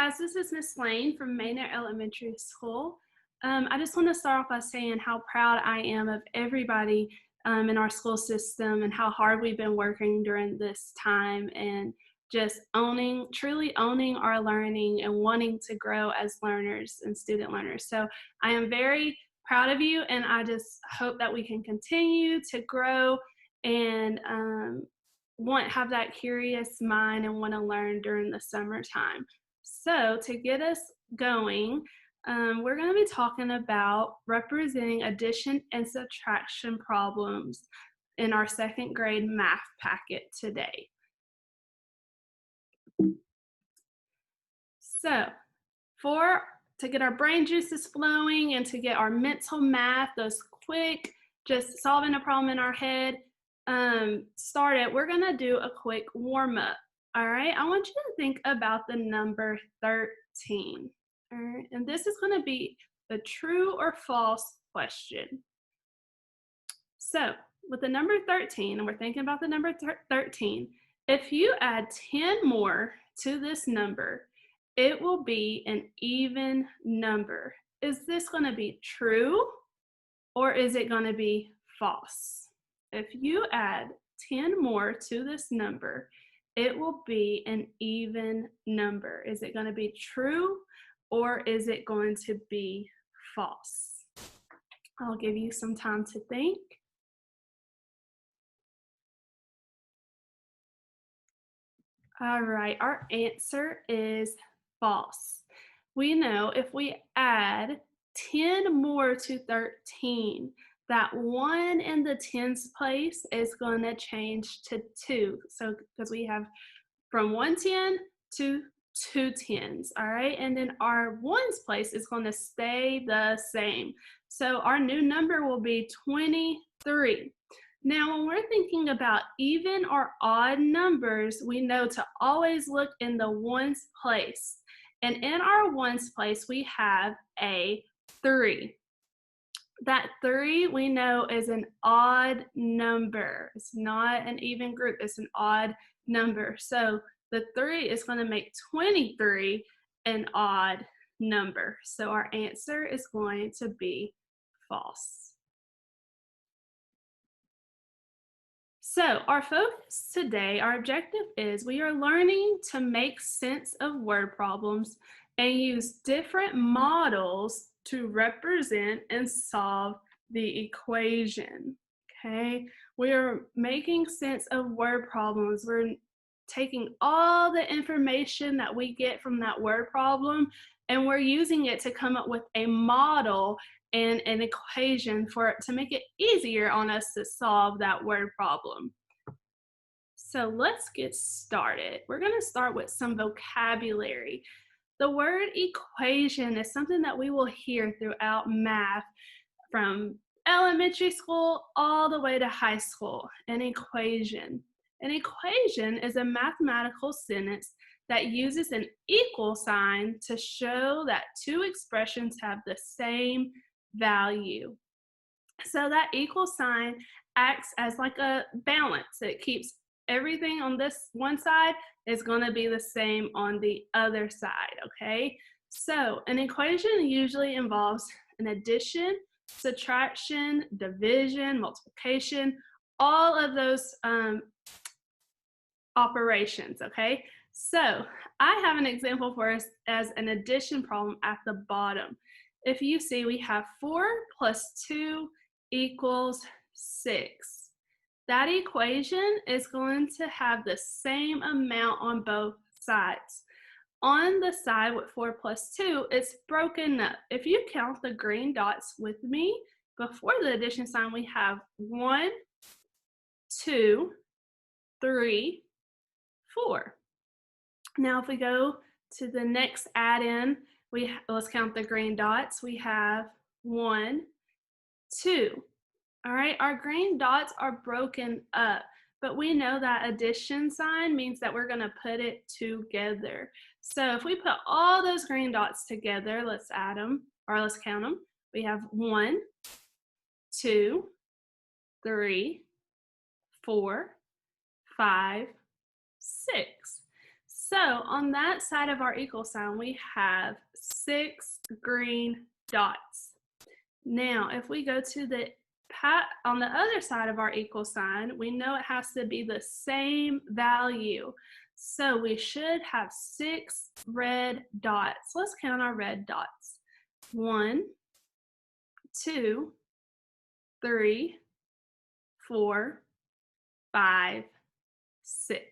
guys, this is Miss Lane from Maynard Elementary School. I just want to start off by saying how proud I am of everybody in our school system and how hard we've been working during this time and just truly owning our learning and wanting to grow as learners and student learners. So I am very proud of you, and I just hope that we can continue to grow and have that curious mind and want to learn during the summertime. So to get us going, we're going to be talking about representing addition and subtraction problems in our second grade math packet today. So to get our brain juices flowing and to get our mental math, those quick, just solving a problem in our head, started, we're going to do a quick warm up. All right, I want you to think about the number 13. All right, and this is going to be the true or false question. So with the number 13, and we're thinking about the number 13, if you add 10 more to this number, it will be an even number. Is this going to be true or is it going to be false? If you add 10 more to this number, it will be an even number. Is it going to be true or is it going to be false? I'll give you some time to think. All right, our answer is false. We know if we add 10 more to 13, that 1 in the tens place is going to change to 2. So because we have from 1 10 to 2 tens, all right? And then our ones place is going to stay the same. So our new number will be 23. Now, when we're thinking about even or odd numbers, we know to always look in the ones place. And in our ones place, we have a 3. That 3 we know is an odd number. It's not an even group, it's an odd number. So the 3 is going to make 23 an odd number. So our answer is going to be false. So our focus today, our objective is we are learning to make sense of word problems and use different models to represent and solve the equation, okay? We are making sense of word problems. We're taking all the information that we get from that word problem and we're using it to come up with a model and an equation to make it easier on us to solve that word problem. So let's get started. We're going to start with some vocabulary. The word equation is something that we will hear throughout math from elementary school all the way to high school. An equation. An equation is a mathematical sentence that uses an equal sign to show that two expressions have the same value. So that equal sign acts as like a balance. It keeps everything on this one side is going to be the same on the other side, okay? So an equation usually involves an addition, subtraction, division, multiplication, all of those operations, okay? So I have an example for us as an addition problem at the bottom. If you see, we have 4 plus 2 equals 6. That equation is going to have the same amount on both sides. On the side with 4 plus 2, it's broken up. If you count the green dots with me, before the addition sign, we have 1, 2, 3, 4. Now if we go to the next add-in, let's count the green dots. We have 1, 2. All right, our green dots are broken up, but we know that addition sign means that we're going to put it together. So if we put all those green dots together, let's add them, or let's count them. We have 1, 2, 3, 4, 5, 6. So on that side of our equal sign, we have 6 green dots. Now, if we go to the on the other side of our equal sign, we know it has to be the same value. So we should have 6 red dots. Let's count our red dots. 1, 2, 3, 4, 5, 6.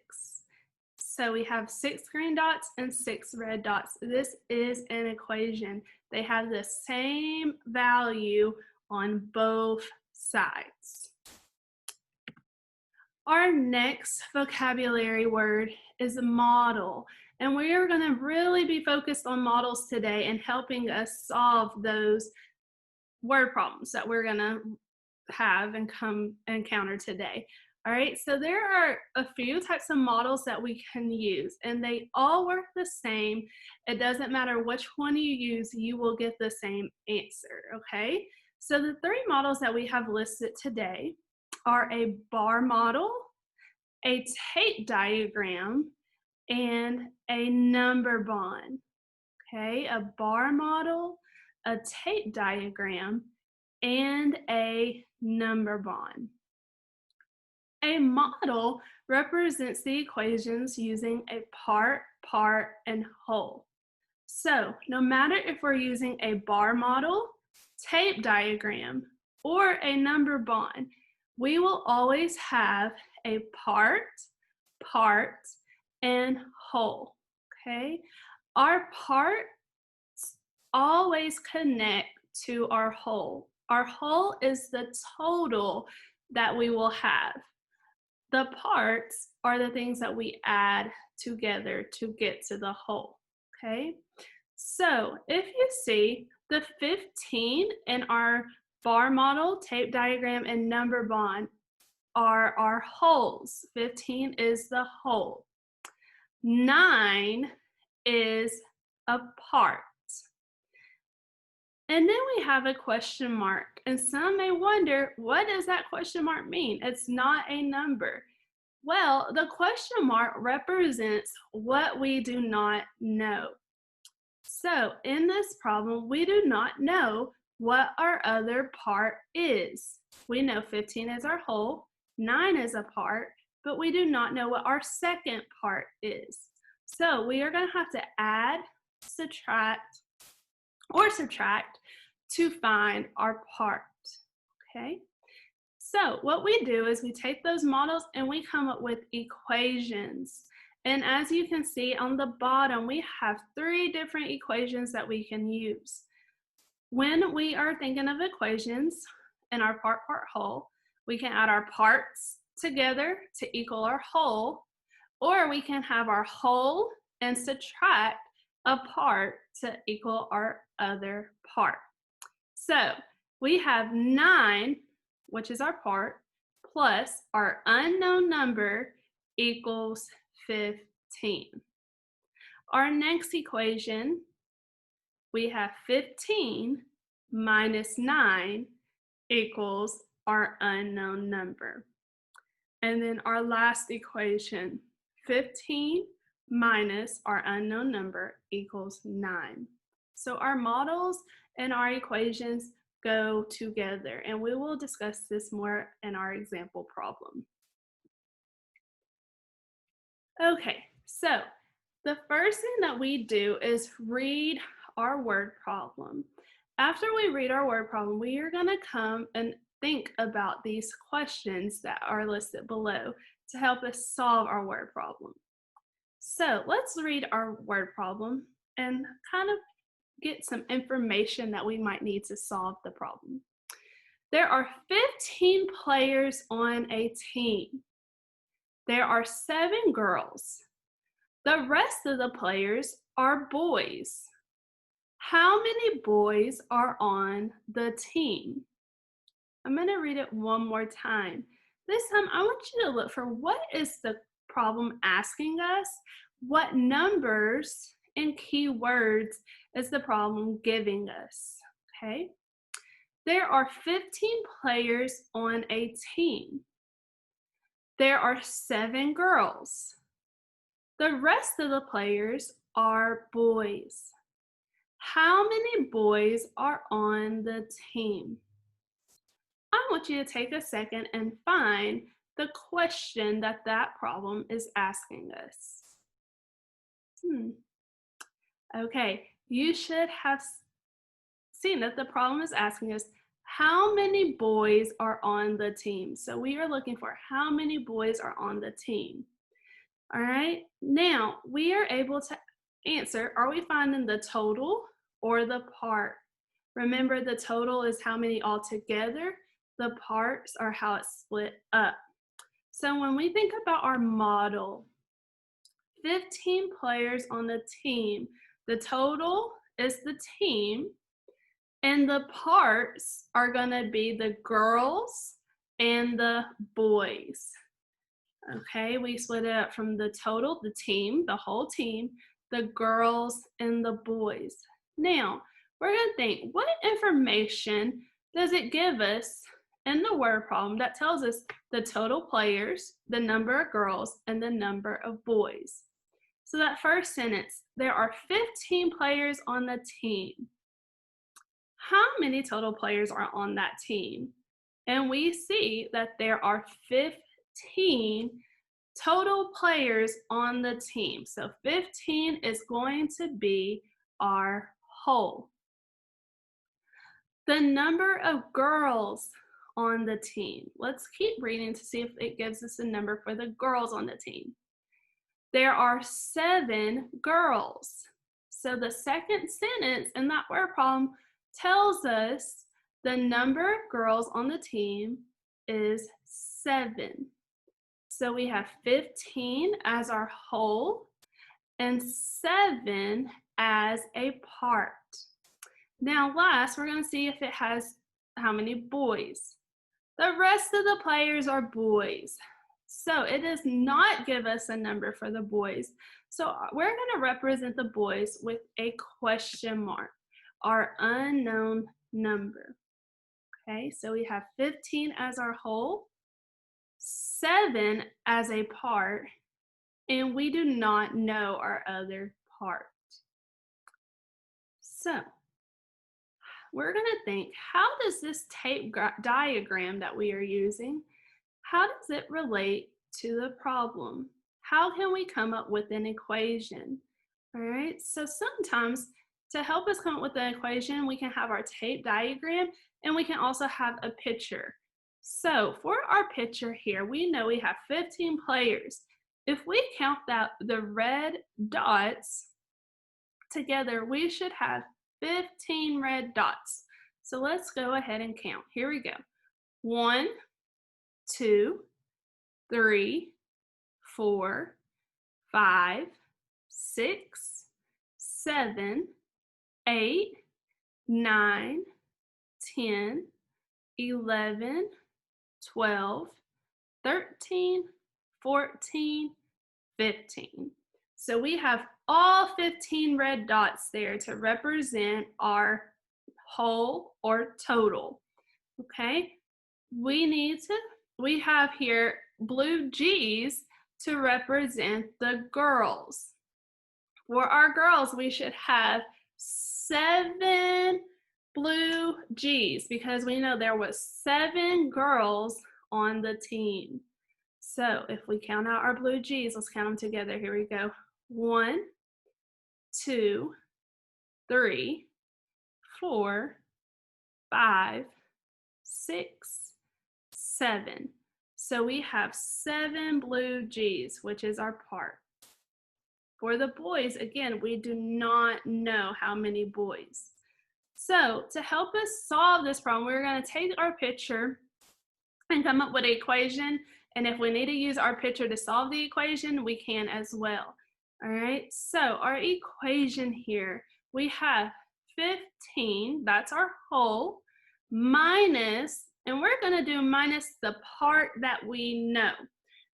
So we have 6 green dots and 6 red dots. This is an equation. They have the same value on both sides. Our next vocabulary word is model, and we are going to really be focused on models today and helping us solve those word problems that we're going to have and encounter today. All right, so there are a few types of models that we can use, and they all work the same. It doesn't matter which one you use, you will get the same answer, okay? So the 3 models that we have listed today are a bar model, a tape diagram, and a number bond, okay? A bar model, a tape diagram, and a number bond. A model represents the equations using a part, and whole. So no matter if we're using a bar model, tape diagram, or a number bond, we will always have a part, and whole, okay? Our parts always connect to our whole. Our whole is the total that we will have. The parts are the things that we add together to get to the whole, okay? So if you see the 15 in our bar model, tape diagram, and number bond are our wholes. 15 is the whole. 9 is a part. And then we have a question mark, and some may wonder, what does that question mark mean? It's not a number. Well, the question mark represents what we do not know. So in this problem, we do not know what our other part is. We know 15 is our whole, 9 is a part, but we do not know what our second part is. So we are going to have to add, subtract to find our part, okay? So what we do is we take those models and we come up with equations. And as you can see on the bottom, we have 3 different equations that we can use. When we are thinking of equations in our part, whole, we can add our parts together to equal our whole, or we can have our whole and subtract a part to equal our other part. So we have 9, which is our part, plus our unknown number equals 15. Our next equation, we have 15 minus 9 equals our unknown number. And then our last equation, 15 minus our unknown number equals 9. So our models and our equations go together, and we will discuss this more in our example problem. Okay, so the first thing that we do is read our word problem. After we read our word problem, we are going to come and think about these questions that are listed below to help us solve our word problem. So let's read our word problem and kind of get some information that we might need to solve the problem. There are 15 players on a team. There are 7 girls. The rest of the players are boys. How many boys are on the team? I'm going to read it one more time. This time I want you to look for what is the problem asking us, what numbers and keywords is the problem giving us, okay? There are 15 players on a team. There are 7 girls. The rest of the players are boys. How many boys are on the team? I want you to take a second and find the question that that problem is asking us. Okay, you should have seen that the problem is asking us how many boys are on the team. So we are looking for how many boys are on the team. All right, now we are able to answer, are we finding the total or the part? Remember, the total is how many altogether, the parts are how it's split up. So when we think about our model, 15 players on the team, the total is the team, and the parts are gonna be the girls and the boys. Okay, we split it up from the total, the team, the whole team, the girls and the boys. Now, we're gonna think, what information does it give us in the word problem that tells us the total players, the number of girls, and the number of boys? So that first sentence, there are 15 players on the team. How many total players are on that team? And we see that there are 15 total players on the team. So 15 is going to be our whole. The number of girls on the team. Let's keep reading to see if it gives us a number for the girls on the team. There are 7 girls. So the second sentence in that word problem tells us the number of girls on the team is 7. So we have 15 as our whole and 7 as a part. Now last, we're going to see if it has how many boys. The rest of the players are boys. So it does not give us a number for the boys. So we're going to represent the boys with a question mark, our unknown number. Okay, so we have 15 as our whole, 7 as a part, and we do not know our other part. So we're going to think, how does this tape diagram that we are using, how does it relate to the problem? How can we come up with an equation? All right, so sometimes to help us come up with an equation, we can have our tape diagram and we can also have a picture. So for our picture here, we know we have 15 players. If we count the red dots together, we should have 15 red dots. So let's go ahead and count. Here we go. 1, 2, 3, 4, 5, 6, 7, 8, 9, 10, 11, 12, 13, 14, 15. So we have all 15 red dots there to represent our whole or total. Okay, we have here blue G's to represent the girls. For our girls, we should have 7 blue G's because we know there was 7 girls on the team. So if we count out our blue G's, let's count them together. Here we go. 1, 2, 3, 4, 5, 6, 7. So we have 7 blue G's, which is our part. For the boys, again, we do not know how many boys. So to help us solve this problem, we're going to take our picture and come up with an equation. And if we need to use our picture to solve the equation, we can as well. All right, so our equation here, we have 15, that's our whole, minus, and we're going to do minus the part that we know.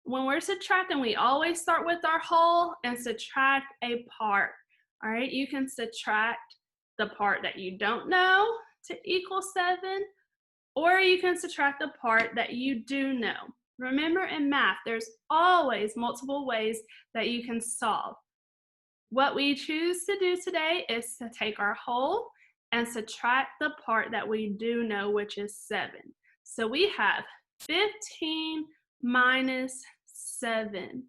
When we're subtracting, we always start with our whole and subtract a part. All right, you can subtract the part that you don't know to equal 7, or you can subtract the part that you do know. Remember in math, there's always multiple ways that you can solve. What we choose to do today is to take our whole and subtract the part that we do know, which is 7. So we have 15 minus 7.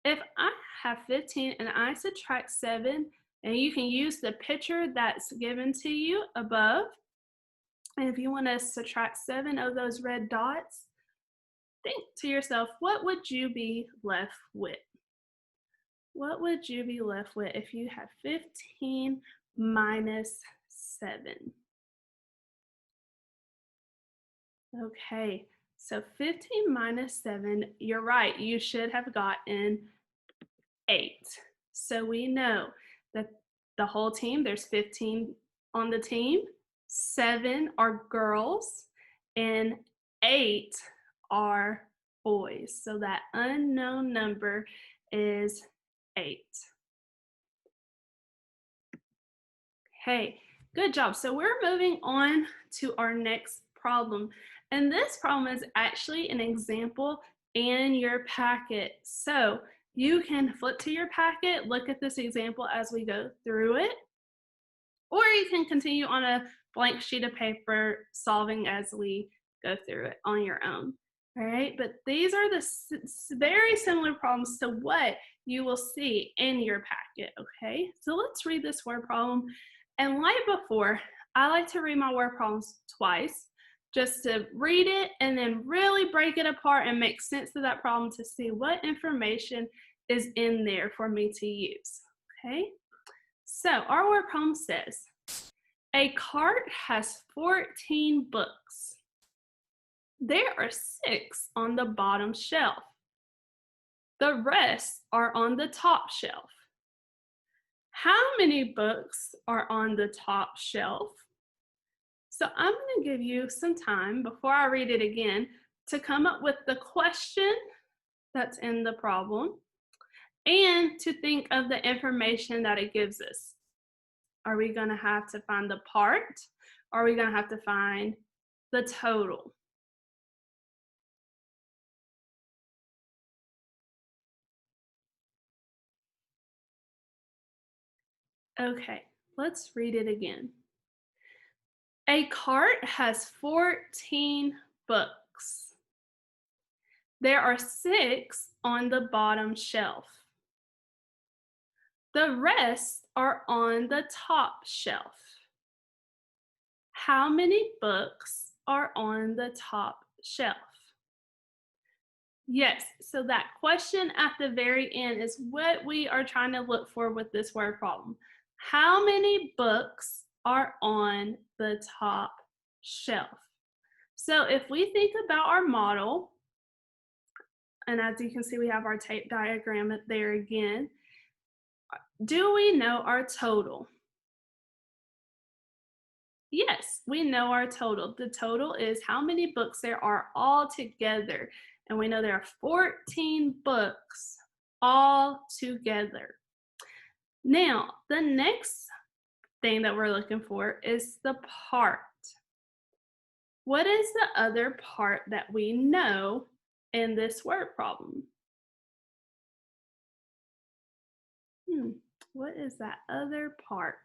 If I have 15 and I subtract 7, and you can use the picture that's given to you above, and if you want to subtract 7 of those red dots, think to yourself, what would you be left with? What would you be left with if you had 15 minus 7? Okay, so 15 minus 7, you're right, you should have gotten 8. So we know that the whole team, there's 15 on the team, 7 are girls, and 8 are boys. So that unknown number is 8. Okay, good job. So we're moving on to our next problem. And this problem is actually an example in your packet. So you can flip to your packet, look at this example as we go through it, or you can continue on a blank sheet of paper solving as we go through it on your own. All right, but these are the very similar problems to what you will see in your packet, okay? So let's read this word problem. And like before, I like to read my word problems twice, just to read it and then really break it apart and make sense of that problem to see what information is in there for me to use, okay? So our word problem says, a cart has 14 books. There are 6 on the bottom shelf. The rest are on the top shelf. How many books are on the top shelf? So I'm going to give you some time before I read it again to come up with the question that's in the problem and to think of the information that it gives us. Are we going to have to find the part? Or are we going to have to find the total? Okay, let's read it again. A cart has 14 books. There are 6 on the bottom shelf. The rest are on the top shelf. How many books are on the top shelf? Yes, so that question at the very end is what we are trying to look for with this word problem. How many books are on the top shelf? So if we think about our model, and as you can see, we have our tape diagram there again. Do we know our total? Yes, we know our total. The total is how many books there are all together. And we know there are 14 books all together. Now, the next thing that we're looking for is the part. What is the other part that we know in this word problem? What is that other part?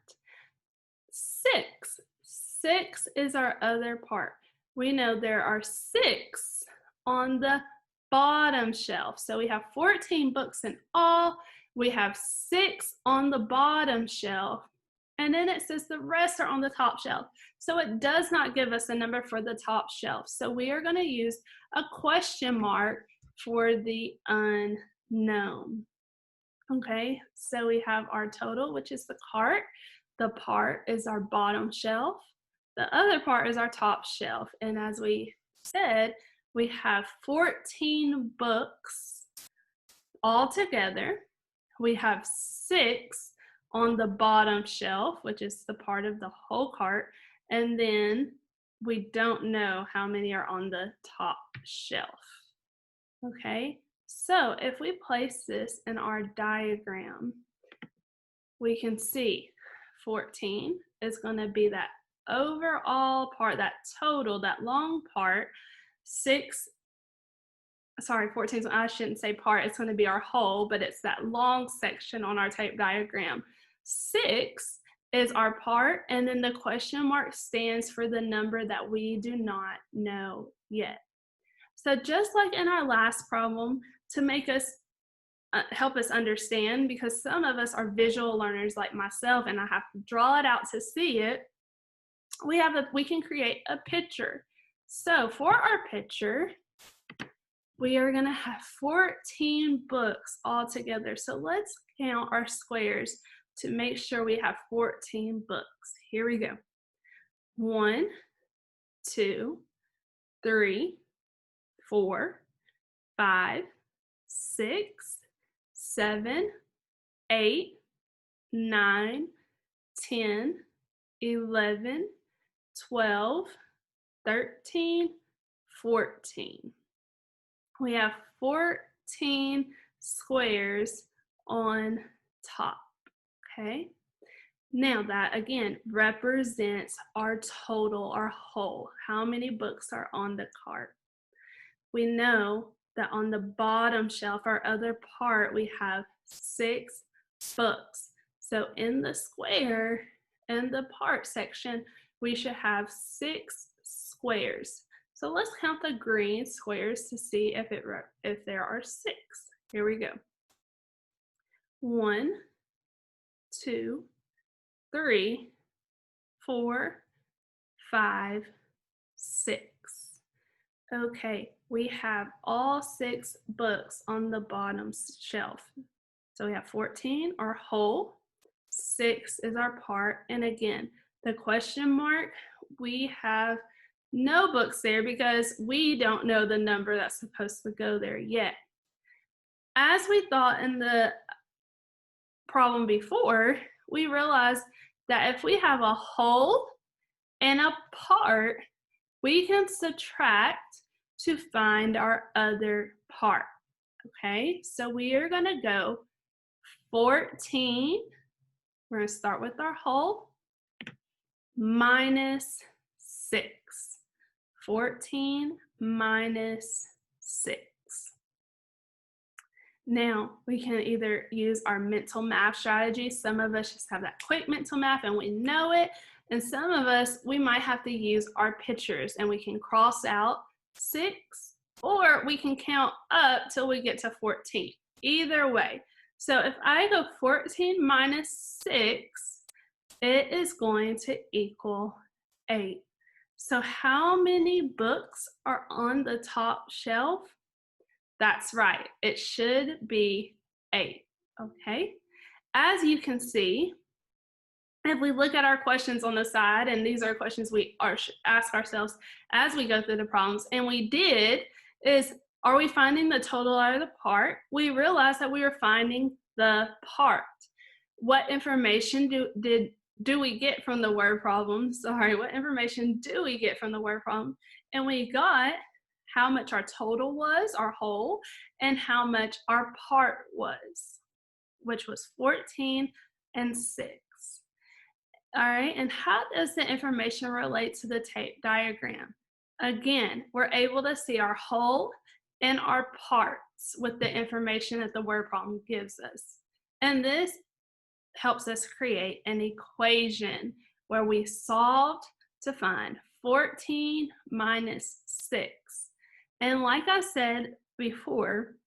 6. 6 is our other part. We know there are 6 on the bottom shelf. So we have 14 books in all. We have 6 on the bottom shelf. And then it says the rest are on the top shelf. So it does not give us a number for the top shelf. So we are going to use a question mark for the unknown. Okay, so we have our total, which is the cart. The part is our bottom shelf. The other part is our top shelf. And as we said, we have 14 books all together. We have 6 on the bottom shelf, which is the part of the whole cart. And then we don't know how many are on the top shelf. Okay, so if we place this in our diagram, we can see 14 is going to be that overall part, that total, that long part. 6 sorry, 14, I shouldn't say part, it's going to be our whole, but it's that long section on our tape diagram. 6 is our part, and then the question mark stands for the number that we do not know yet. So just like in our last problem, to make us help us understand, because some of us are visual learners like myself and I have to draw it out to see it, we can create a picture. So for our picture, we are going to have 14 books all together. So let's count our squares to make sure we have 14 books. Here we go. 1, 2, 3, 4, 5, 6, 7, 8, 9, 10, 11, 12, 13, 14. We have 14 squares on top, okay? Now that, again, represents our total, our whole. How many books are on the cart? We know that on the bottom shelf, our other part, we have 6 books. So in the square, in the part section, we should have 6 squares. So let's count the green squares to see if there are 6. Here we go. 1, 2, 3, 4, 5, 6. Okay, we have all 6 books on the bottom shelf. So we have 14, our whole, 6 is our part, and again, the question mark, we have no books there because we don't know the number that's supposed to go there yet. As we thought in the problem before, we realized that if we have a whole and a part, we can subtract to find our other part. Okay, so we are going to go 14, we're going to start with our whole, minus 6. 14 minus 6. Now, we can either use our mental math strategy. Some of us just have that quick mental math and we know it. And some of us, we might have to use our pictures and we can cross out 6, or we can count up till we get to 14. Either way. So if I go 14 minus 6, it is going to equal 8. So how many books are on the top shelf? That's right, it should be 8, okay? As you can see, if we look at our questions on the side, and these are questions we ask ourselves as we go through the problems, and we did, is are we finding the total out of the part? We realized that we were finding the part. What information do we get from the word problem? What information do we get from the word problem? And we got how much our total was, our whole, and how much our part was, which was 14 and 6. All right, and how does the information relate to the tape diagram? Again, we're able to see our whole and our parts with the information that the word problem gives us. And this helps us create an equation where we solved to find 14 minus 6. And like I said before,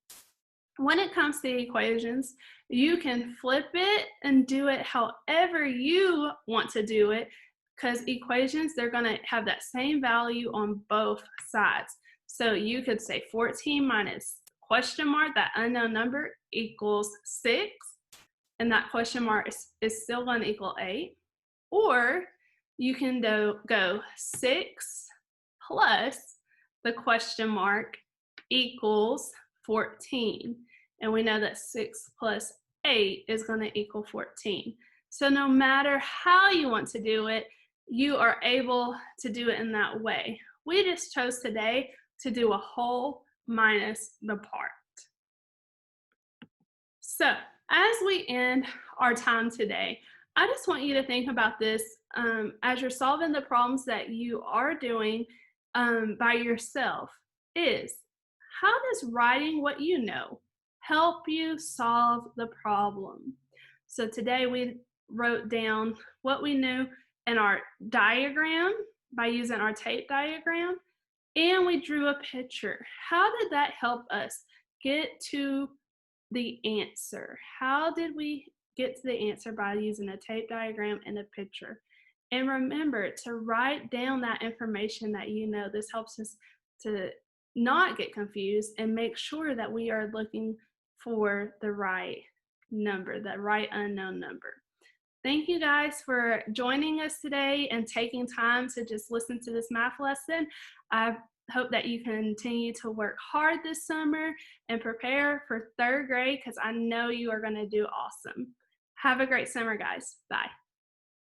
when it comes to equations, you can flip it and do it however you want to do it, because equations, they're going to have that same value on both sides. So you could say 14 minus question mark, that unknown number, equals 6, and that question mark is still going to equal 8. Or you can go 6 plus the question mark equals 14. And we know that 6 plus 8 is going to equal 14. So no matter how you want to do it, you are able to do it in that way. We just chose today to do a whole minus the part. So as we end our time today, I just want you to think about this as you're solving the problems that you are doing by yourself, is How does writing what you know help you solve the problem? So today we wrote down what we knew in our diagram by using our tape diagram, and we drew a picture. How did that help us get to the answer? How did we get to the answer by using a tape diagram and a picture? And remember to write down that information that you know. This helps us to not get confused and make sure that we are looking for the right number, the right unknown number. Thank you guys for joining us today and taking time to just listen to this math lesson. I hope that you continue to work hard this summer and prepare for third grade because I know you are going to do awesome. Have a great summer, guys. Bye.